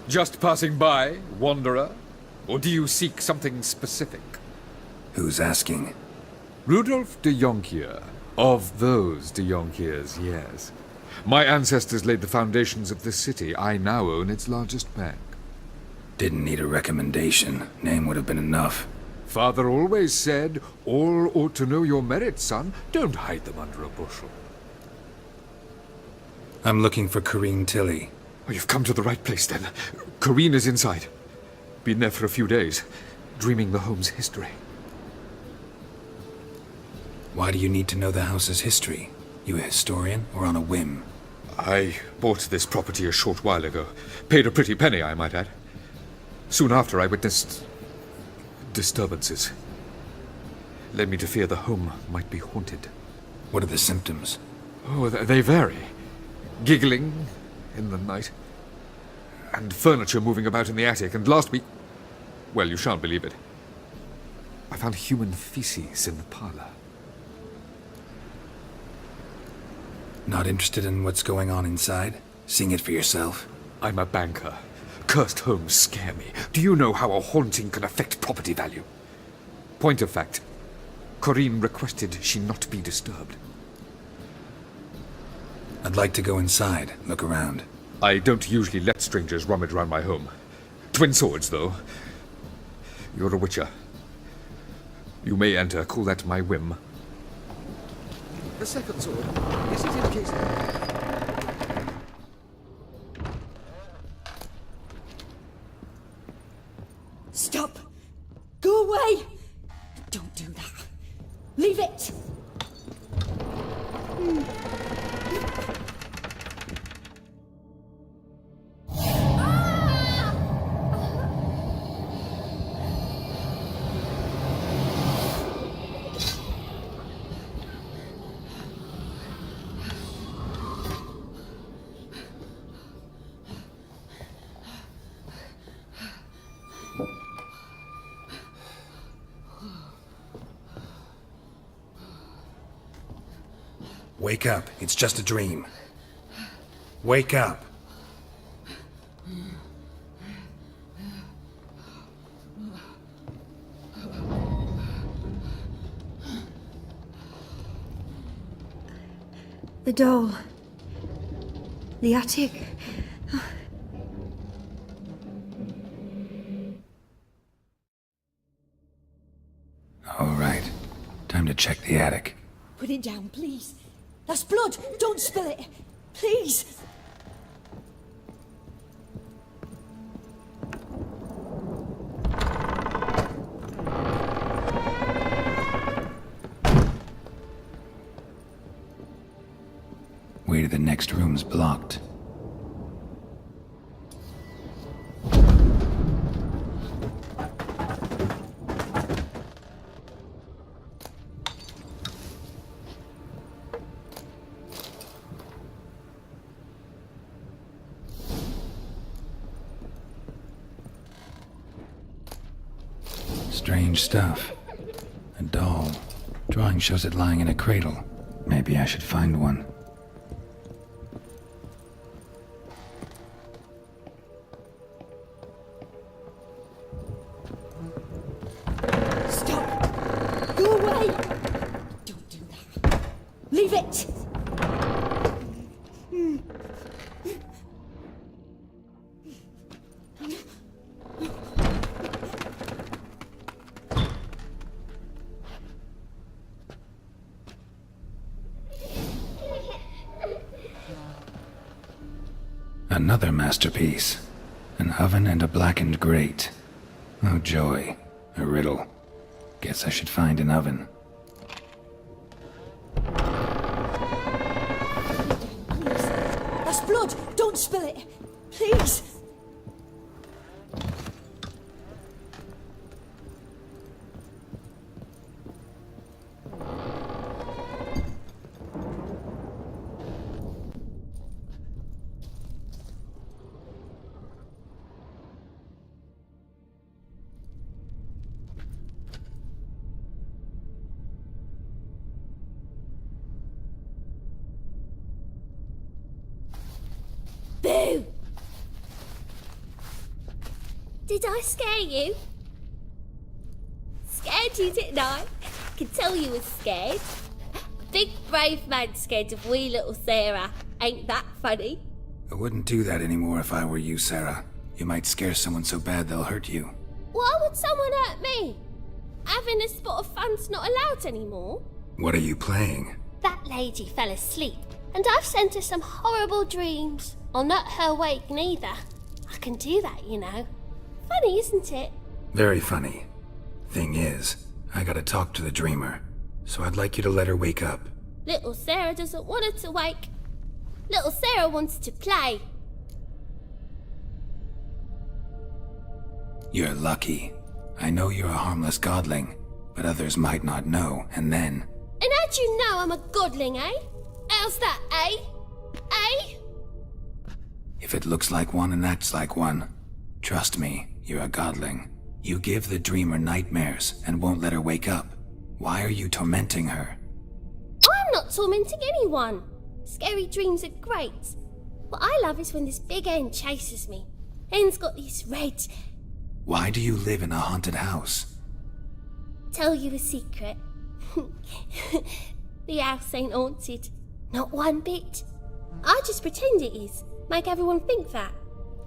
Just passing by, wanderer? Or do you seek something specific? Who's asking? Rudolf de Jonkier. Of those de Jonkiers, yes. My ancestors laid the foundations of this city. I now own its largest bank. Didn't need a recommendation. Name would have been enough. Father always said, all ought to know your merits, son. Don't hide them under a bushel. I'm looking for Corrine Tilly. Oh, you've come to the right place, then. Corrine is inside. Been there for a few days, dreaming the home's history. Why do you need to know the house's history? You a historian, or on a whim? I bought this property a short while ago. Paid a pretty penny, I might add. Soon after, I witnessed disturbances. Led me to fear the home might be haunted. What are the symptoms? Oh, they vary. Giggling in the night, and furniture moving about in the attic, and last week... Well, you shan't believe it. I found human feces in the parlor. Not interested in what's going on inside? Seeing it for yourself? I'm a banker. Cursed homes scare me. Do you know how a haunting can affect property value? Point of fact, Corrine requested she not be disturbed. I'd like to go inside, look around. I don't usually let strangers rummage around my home. Twin swords, though. You're a witcher. You may enter, call that my whim. The second sword, is it in case... Stop! Go away! Don't do that. Leave it! Wake up, it's just a dream. Wake up! The doll. The attic. All right, time to check the attic. Put it down, please. That's blood! Don't spill it! Please! Way to the next room's blocked. Strange stuff. A doll. Drawing shows it lying in a cradle. Maybe I should find one. Stop! Go away! Don't do that. Leave it! Another masterpiece. An oven and a blackened grate. Oh joy. A riddle. Guess I should find an oven. Please. That's blood! Don't spill it! Please! Boo! Did I scare you? Scared you, didn't I? Could tell you was scared. Big brave man scared of wee little Sarah. Ain't that funny? I wouldn't do that anymore if I were you, Sarah. You might scare someone so bad they'll hurt you. Why would someone hurt me? Having a spot of fun's not allowed anymore. What are you playing? That lady fell asleep, and I've sent her some horrible dreams. I'll not her wake neither. I can do that, you know. Funny, isn't it? Very funny. Thing is, I gotta talk to the dreamer, so I'd like you to let her wake up. Little Sarah doesn't want her to wake. Little Sarah wants to play. You're lucky. I know you're a harmless godling, but others might not know, and then... And how'd you know I'm a godling, eh? How's that, eh? Eh? If it looks like one and acts like one, trust me, you're a godling. You give the dreamer nightmares and won't let her wake up. Why are you tormenting her? I'm not tormenting anyone. Scary dreams are great. What I love is when this big hen chases me. Hen's got these red... Why do you live in a haunted house? Tell you a secret. The house ain't haunted. Not one bit. I just pretend it is. Make everyone think that.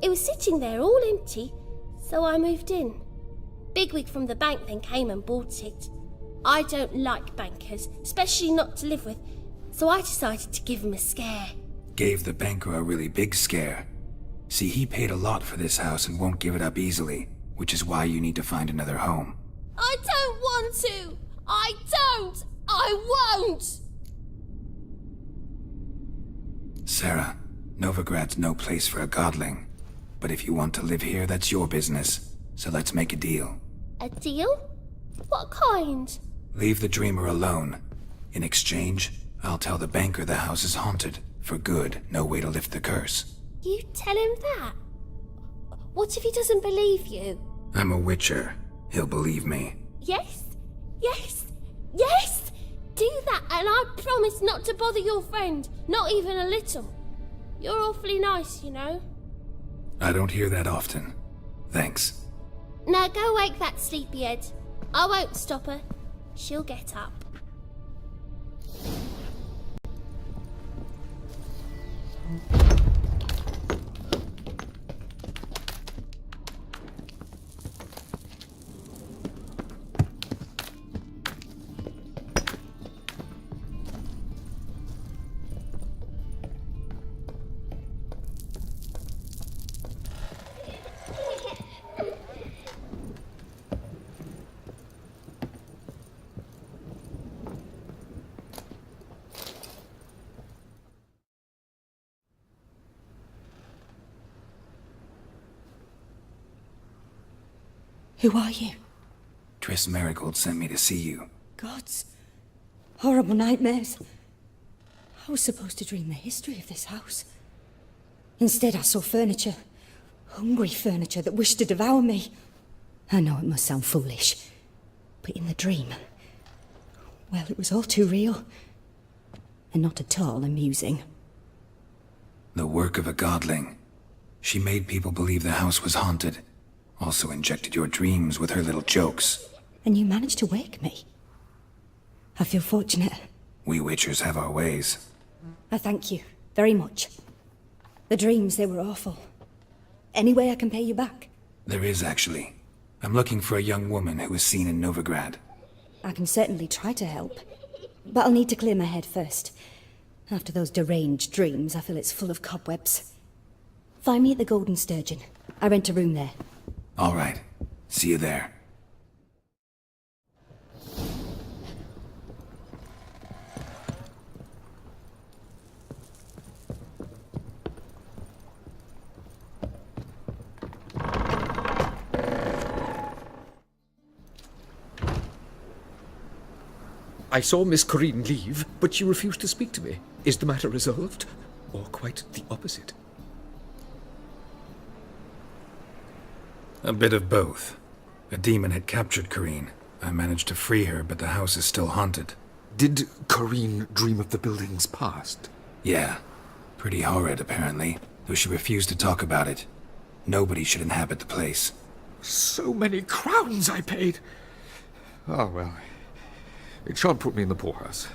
It was sitting there all empty, so I moved in. Bigwig from the bank then came and bought it. I don't like bankers, especially not to live with, so I decided to give him a scare. Gave the banker a really big scare. See, he paid a lot for this house and won't give it up easily, which is why you need to find another home. I don't want to! I don't! I won't! Sarah, Novigrad's no place for a godling. But if you want to live here, that's your business. So let's make a deal. A deal? What kind? Leave the dreamer alone. In exchange, I'll tell the banker the house is haunted. For good, no way to lift the curse. You tell him that? What if he doesn't believe you? I'm a witcher. He'll believe me. Yes, yes, yes! Do that and I promise not to bother your friend, not even a little. You're awfully nice, you know. I don't hear that often. Thanks. Now go wake that sleepyhead. I won't stop her. She'll get up. Who are you? Triss Marigold sent me to see you. Gods. Horrible nightmares. I was supposed to dream the history of this house. Instead, I saw furniture. Hungry furniture that wished to devour me. I know it must sound foolish, but in the dream, well, it was all too real. And not at all amusing. The work of a godling. She made people believe the house was haunted. Also injected your dreams with her little jokes. And you managed to wake me. I feel fortunate. We witchers have our ways. I thank you very much. The dreams, they were awful. Any way I can pay you back? There is, actually. I'm looking for a young woman who was seen in Novigrad. I can certainly try to help. But I'll need to clear my head first. After those deranged dreams, I feel it's full of cobwebs. Find me at the Golden Sturgeon. I rent a room there. All right. See you there. I saw Miss Corinne leave, but she refused to speak to me. Is the matter resolved? Or quite the opposite? A bit of both. A demon had captured Corinne. I managed to free her, but the house is still haunted. Did Corinne dream of the building's past? Yeah. Pretty horrid, apparently, though she refused to talk about it. Nobody should inhabit the place. So many crowns I paid! Oh, well, it shan't put me in the poorhouse.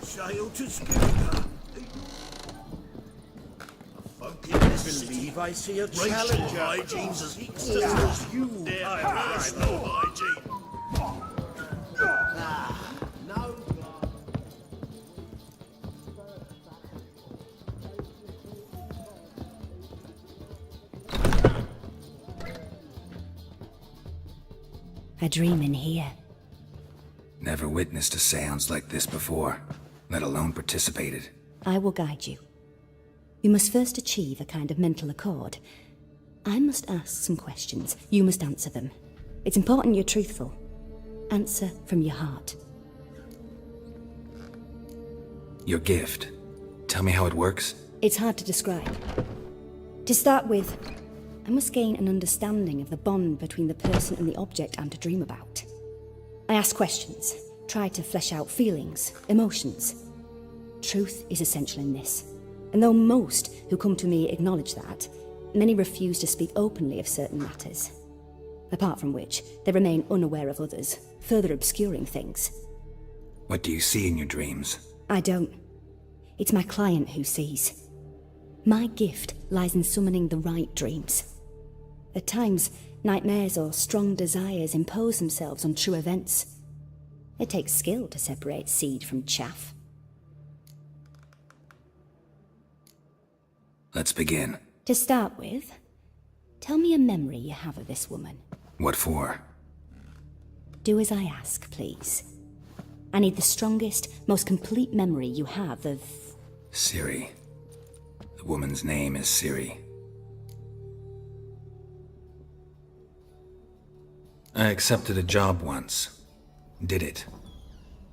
Sail to Skipper. I believe I see a challenger. Hygiene's as poor as you. Their personal hygiene. No. A dream in here. Never witnessed a seance like this before, let alone participated. I will guide you. You must first achieve a kind of mental accord. I must ask some questions. You must answer them. It's important you're truthful. Answer from your heart. Your gift. Tell me how it works. It's hard to describe. To start with, I must gain an understanding of the bond between the person and the object I'm to dream about. I ask questions, try to flesh out feelings, emotions. Truth is essential in this, and though most who come to me acknowledge that, many refuse to speak openly of certain matters. Apart from which, they remain unaware of others, further obscuring things. What do you see in your dreams? I don't. It's my client who sees. My gift lies in summoning the right dreams. At times, nightmares or strong desires impose themselves on true events. It takes skill to separate seed from chaff. Let's begin. To start with, tell me a memory you have of this woman. What for? Do as I ask, please. I need the strongest, most complete memory you have of... Ciri. The woman's name is Ciri. I accepted a job once. Did it.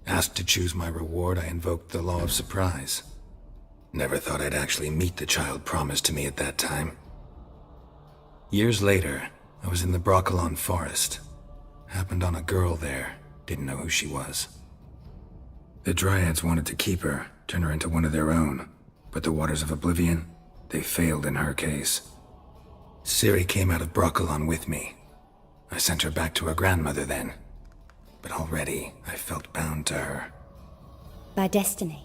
Asked to choose my reward, I invoked the law of surprise. Never thought I'd actually meet the child promised to me at that time. Years later, I was in the Broccolon forest. Happened on a girl there, didn't know who she was. The Dryads wanted to keep her, turn her into one of their own, but the Waters of Oblivion, they failed in her case. Ciri came out of Broccolon with me. I sent her back to her grandmother then, but already I felt bound to her. By destiny.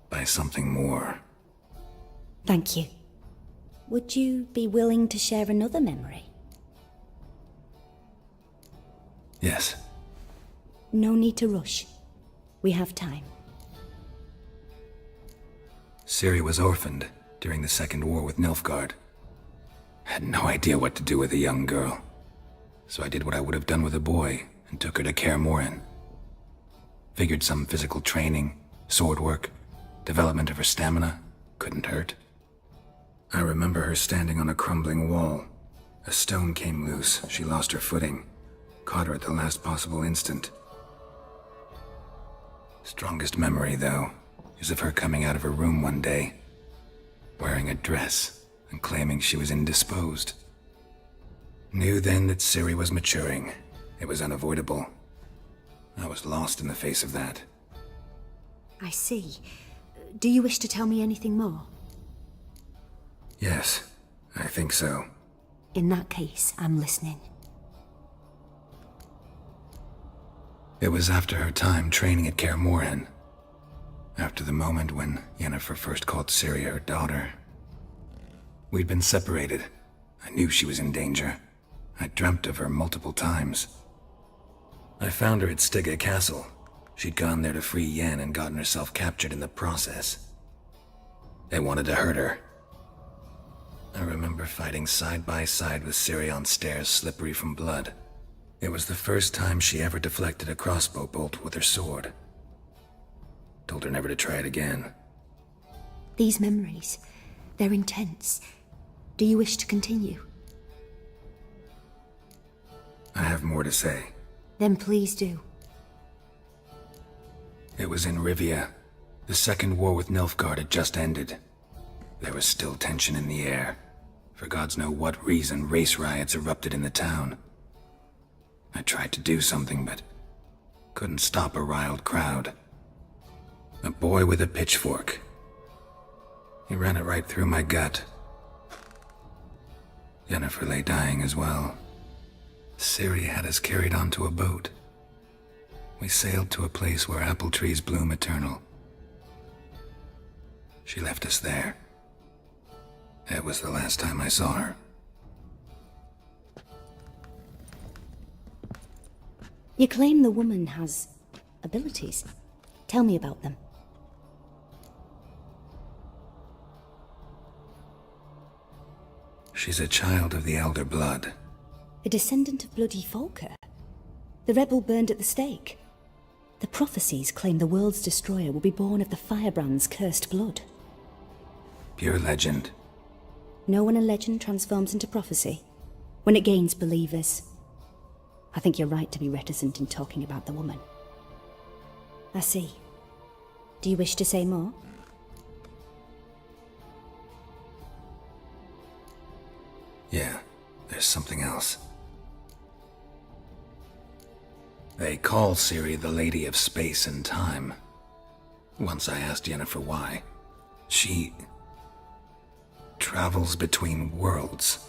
By something more. Thank you. Would you be willing to share another memory? Yes. No need to rush. We have time. Ciri was orphaned during the Second War with Nilfgaard. Had no idea what to do with a young girl. So I did what I would have done with a boy and took her to Kaer Morhen. Figured some physical training, sword work, development of her stamina couldn't hurt. I remember her standing on a crumbling wall. A stone came loose, she lost her footing. Caught her at the last possible instant. Strongest memory, though, is of her coming out of her room one day, wearing a dress and claiming she was indisposed. Knew then that Ciri was maturing. It was unavoidable. I was lost in the face of that. I see. Do you wish to tell me anything more? Yes, I think so. In that case, I'm listening. It was after her time training at Kaer Morhen. After the moment when Yennefer first called Ciri her daughter. We'd been separated. I knew she was in danger. I dreamt of her multiple times. I found her at Stygga Castle. She'd gone there to free Yen and gotten herself captured in the process. They wanted to hurt her. I remember fighting side by side with Ciri on stairs slippery from blood. It was the first time she ever deflected a crossbow bolt with her sword. Told her never to try it again. These memories, they're intense. Do you wish to continue? I have more to say. Then please do. It was in Rivia. The second war with Nilfgaard had just ended. There was still tension in the air. For gods know what reason, race riots erupted in the town. I tried to do something, but couldn't stop a riled crowd. A boy with a pitchfork. He ran it right through my gut. Yennefer lay dying as well. Ciri had us carried onto a boat. We sailed to a place where apple trees bloom eternal. She left us there. That was the last time I saw her. You claim the woman has abilities. Tell me about them. She's a child of the Elder Blood. A descendant of bloody Folker. The rebel burned at the stake. The prophecies claim the world's destroyer will be born of the firebrand's cursed blood. Pure legend. Know when a legend transforms into prophecy? When it gains believers. I think you're right to be reticent in talking about the woman. I see. Do you wish to say more? Yeah, there's something else. They call Ciri the Lady of Space and Time. Once I asked Yennefer why. She travels between worlds.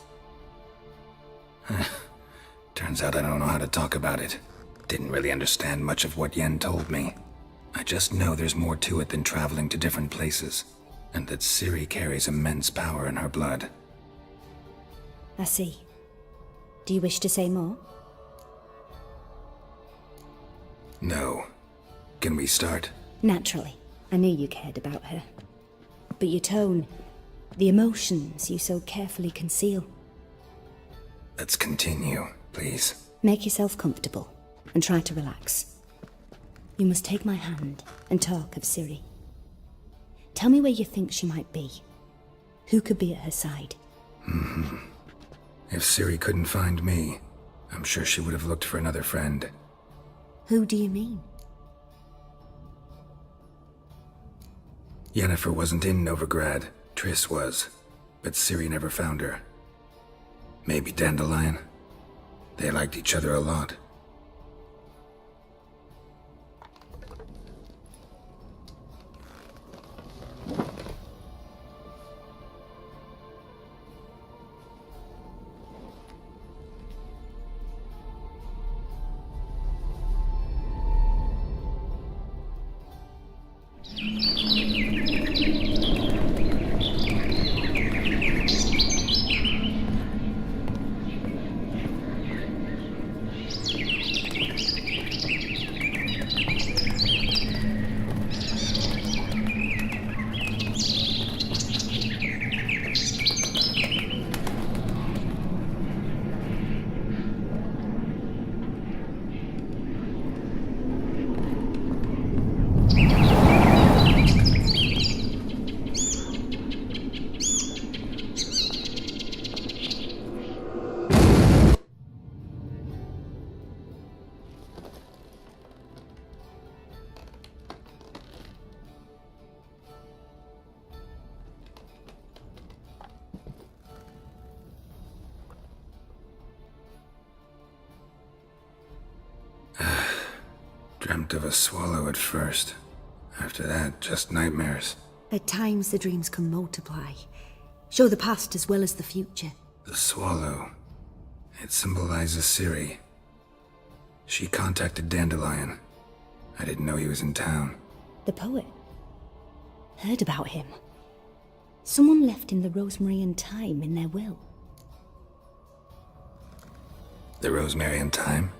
Turns out I don't know how to talk about it. Didn't really understand much of what Yen told me. I just know there's more to it than traveling to different places, and that Ciri carries immense power in her blood. I see. Do you wish to say more? No. Can we start? Naturally. I knew you cared about her. But your tone, the emotions you so carefully conceal. Let's continue, please. Make yourself comfortable and try to relax. You must take my hand and talk of Ciri. Tell me where you think she might be. Who could be at her side? If Ciri couldn't find me, I'm sure she would have looked for another friend. Who do you mean? Yennefer wasn't in Novigrad. Triss was. But Ciri never found her. Maybe Dandelion. They liked each other a lot. Dreamt of a swallow at first. After that, just nightmares. At times the dreams can multiply. Show the past as well as the future. The swallow. It symbolizes Ciri. She contacted Dandelion. I didn't know he was in town. The poet. Heard about him. Someone left him the rosemary and thyme in their will. The Rosemary and Thyme?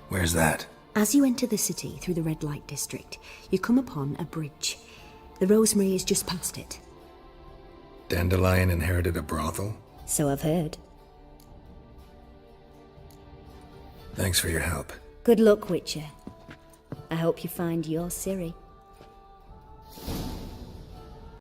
Where's that? As you enter the city through the red light district, you come upon a bridge. The rosemary is just past it. Dandelion inherited a brothel? So I've heard. Thanks for your help. Good luck, Witcher. I hope you find your Ciri.